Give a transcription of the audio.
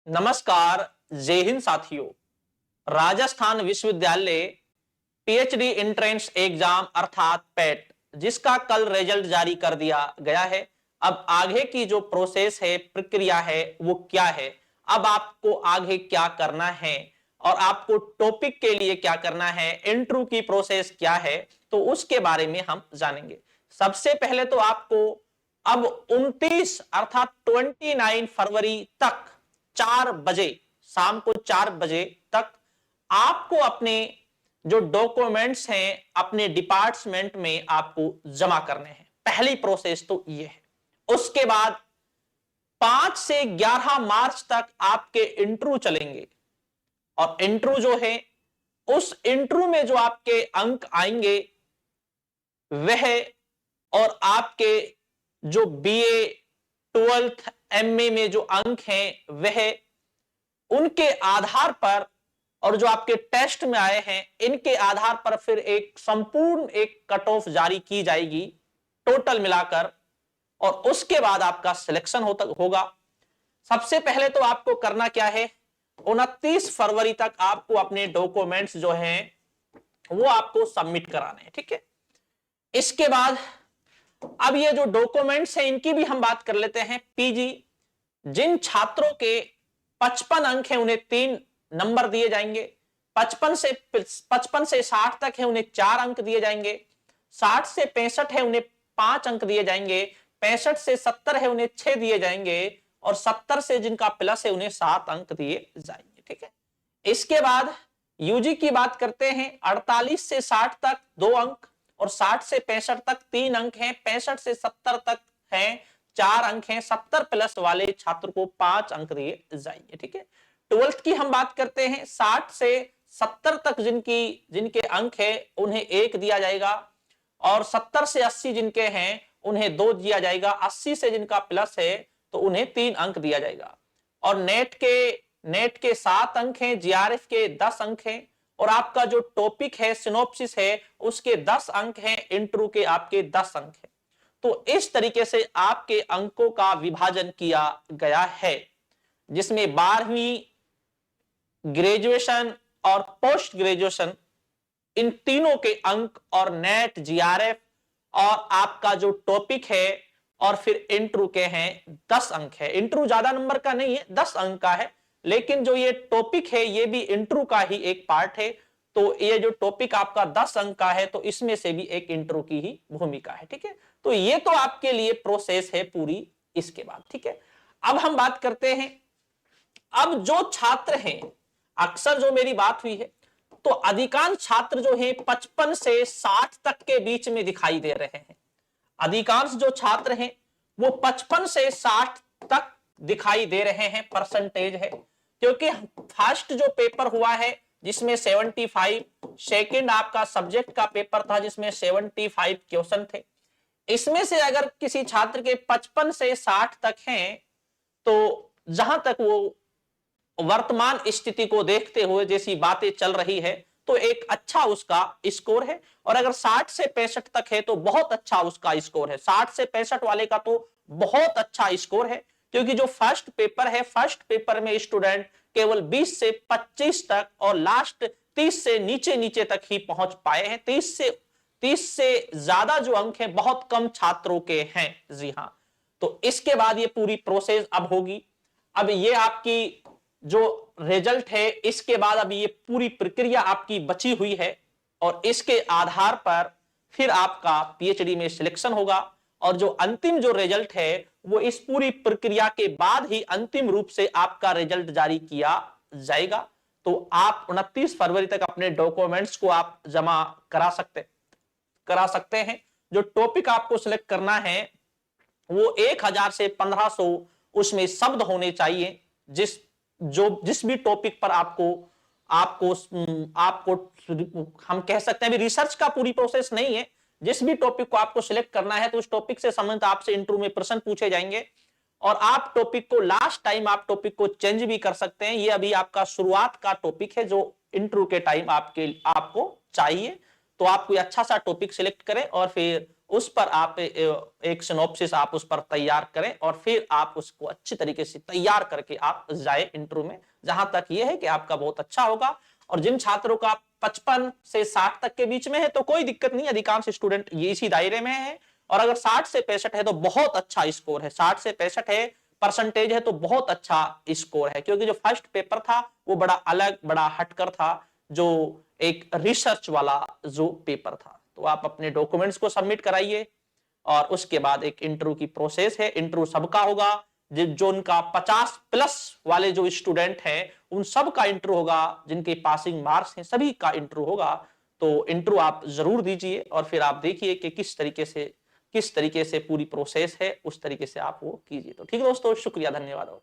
नमस्कार। जय हिंद साथियों। राजस्थान विश्वविद्यालय पीएचडी एंट्रेंस एग्जाम अर्थात पेट जिसका कल रिजल्ट जारी कर दिया गया है। अब आगे की जो प्रोसेस है, प्रक्रिया है, वो क्या है, अब आपको आगे क्या करना है और आपको टॉपिक के लिए क्या करना है, इंटरव्यू की प्रोसेस क्या है, तो उसके बारे में हम जानेंगे। सबसे पहले तो आपको अब 29 अर्थात 29 फरवरी तक 4 बजे, शाम को 4 बजे तक आपको अपने जो डॉक्यूमेंट्स हैं अपने डिपार्टमेंट में आपको जमा करने हैं। पहली प्रोसेस तो ये है। उसके बाद 5 से 11 मार्च तक आपके इंटरव्यू चलेंगे और इंटरव्यू जो है, उस इंटरव्यू में जो आपके अंक आएंगे वह और आपके जो बीए 12th एमए में जो अंक हैं वह उनके आधार पर और जो आपके टेस्ट में आए हैं इनके आधार पर फिर एक संपूर्ण एक कट ऑफ जारी की जाएगी टोटल मिलाकर, और उसके बाद आपका सिलेक्शन होगा। सबसे पहले तो आपको करना क्या है, 29 फरवरी तक आपको अपने डॉक्यूमेंट्स जो हैं वो आपको सबमिट कराने हैं। ठीक है। इसके बाद अब ये जो डॉक्यूमेंट्स हैं इनकी भी हम बात कर लेते हैं। पीजी जिन छात्रों के 55 अंक हैं उन्हें 3 नंबर दिए जाएंगे। 55 से 60 तक है उन्हें 4 अंक दिए जाएंगे। 60 से 65 है उन्हें 5 अंक दिए जाएंगे। 65 से 70 है उन्हें 6 दिए जाएंगे और 70 से जिनका प्लस है उन्हें 7 अंक दिए जाएंगे। ठीक है। इसके बाद यूजी की बात करते हैं। 48 से 60 तक 2 अंक और 60 से 65 तक 3 अंक हैं। 65 से 70 तक हैं 4 अंक हैं। 70 प्लस वाले छात्र को 5 अंक दिए जाएंगे। ठीक है। 12th की हम बात करते हैं। 60 से 70 तक जिनके अंक है उन्हें 1 दिया जाएगा और 70 से 80 जिनके हैं उन्हें 2 दिया जाएगा। 80 से जिनका प्लस है तो उन्हें 3 अंक दिया जाएगा। और नेट के 7 अंक हैं, जीआरएफ के 10 अंक हैं और आपका जो टॉपिक है सिनोप्सिस है उसके 10 अंक हैं, इंटरव्यू के आपके 10 अंक हैं। तो इस तरीके से आपके अंकों का विभाजन किया गया है जिसमें 12वीं, ग्रेजुएशन और पोस्ट ग्रेजुएशन इन तीनों के अंक और नेट, जीआरएफ और आपका जो टॉपिक है और फिर इंटरव्यू के हैं 10 अंक है। इंटरव्यू ज्यादा नंबर का नहीं है, 10 अंक का है, लेकिन जो ये टॉपिक है ये भी इंटरव्यू का ही एक पार्ट है। तो ये जो टॉपिक आपका 10 अंक का है तो इसमें से भी एक इंटरव्यू की ही भूमिका है। ठीक है। तो ये तो आपके लिए प्रोसेस है पूरी। इसके बाद ठीक है, अब हम बात करते हैं। अब जो छात्र हैं, अक्सर जो मेरी बात हुई है तो अधिकांश छात्र जो हैं 55 से 60 तक के बीच में दिखाई दे रहे हैं। अधिकांश जो छात्र हैं वो 55 से 60 तक दिखाई दे रहे हैं, परसेंटेज है। क्योंकि फर्स्ट जो पेपर हुआ है जिसमें 75, सेकंड आपका सब्जेक्ट का पेपर था जिसमें 75 क्वेश्चन थे। इसमें से अगर किसी छात्र के 55 से 60 तक हैं तो जहां तक वो वर्तमान स्थिति को देखते हुए जैसी बातें चल रही है तो एक अच्छा उसका स्कोर है। और अगर 60 से 65 तक है तो बहुत अच्छा उसका स्कोर है। 60 से 65 वाले का तो बहुत अच्छा स्कोर है, क्योंकि जो फर्स्ट पेपर है, फर्स्ट पेपर में स्टूडेंट केवल 20 से 25 तक और लास्ट 30 से नीचे नीचे तक ही पहुंच पाए हैं। 30 से ज्यादा जो अंक है बहुत कम छात्रों के हैं। जी हां। तो इसके बाद ये पूरी प्रोसेस अब होगी। अब ये आपकी जो रिजल्ट है इसके बाद अब ये पूरी प्रक्रिया आपकी बची हुई है और इसके आधार पर फिर आपका पीएचडी में सिलेक्शन होगा। और जो अंतिम जो रिजल्ट है वो इस पूरी प्रक्रिया के बाद ही अंतिम रूप से आपका रिजल्ट जारी किया जाएगा। तो आप 29 फरवरी तक अपने डॉक्यूमेंट्स को आप जमा करा सकते हैं। जो टॉपिक आपको सिलेक्ट करना है वो 1000 से 1500 उसमें शब्द होने चाहिए। जिस भी टॉपिक पर आपको हम कह सकते हैं, अभी रिसर्च का पूरी प्रोसेस नहीं है। जिस भी टॉपिक को आपको सिलेक्ट करना है तो उस टॉपिक से संबंधित आपसे इंटरव्यू में प्रश्न पूछे जाएंगे और आप टॉपिक को लास्ट टाइम आप टॉपिक को चेंज भी कर सकते हैं। ये अभी आपका शुरुआत का टॉपिक है जो इंटरव्यू के टाइम आपको चाहिए। तो आप कोई अच्छा सा टॉपिक सिलेक्ट करें और फिर उस पर आप एक सिनॉप्सिस आप उस पर तैयार करें और फिर आप उसको अच्छी तरीके से तैयार करके आप जाए इंटरव्यू में। जहां तक ये है कि आपका बहुत अच्छा होगा। और जिन छात्रों का 55 से 60 तक के बीच में है तो कोई दिक्कत नहीं, अधिकांश स्टूडेंट ये इसी दायरे में है। और अगर 60 से 65 है तो बहुत अच्छा स्कोर है, 60 से 65 है परसेंटेज है तो बहुत अच्छा स्कोर है, क्योंकि जो फर्स्ट पेपर था वो बड़ा अलग बड़ा हटकर था, जो एक रिसर्च वाला जो पेपर था। तो आप अपने डॉक्यूमेंट्स को सबमिट कराइए और उसके बाद एक इंटरव्यू की प्रोसेस है। इंटरव्यू सबका होगा, जो उनका 50 प्लस वाले जो स्टूडेंट हैं उन सब का इंटरव्यू होगा, जिनके पासिंग मार्क्स हैं सभी का इंटरव्यू होगा। तो इंटरव्यू आप जरूर दीजिए और फिर आप देखिए कि किस तरीके से पूरी प्रोसेस है, उस तरीके से आप वो कीजिए। तो ठीक है दोस्तों, शुक्रिया, धन्यवाद।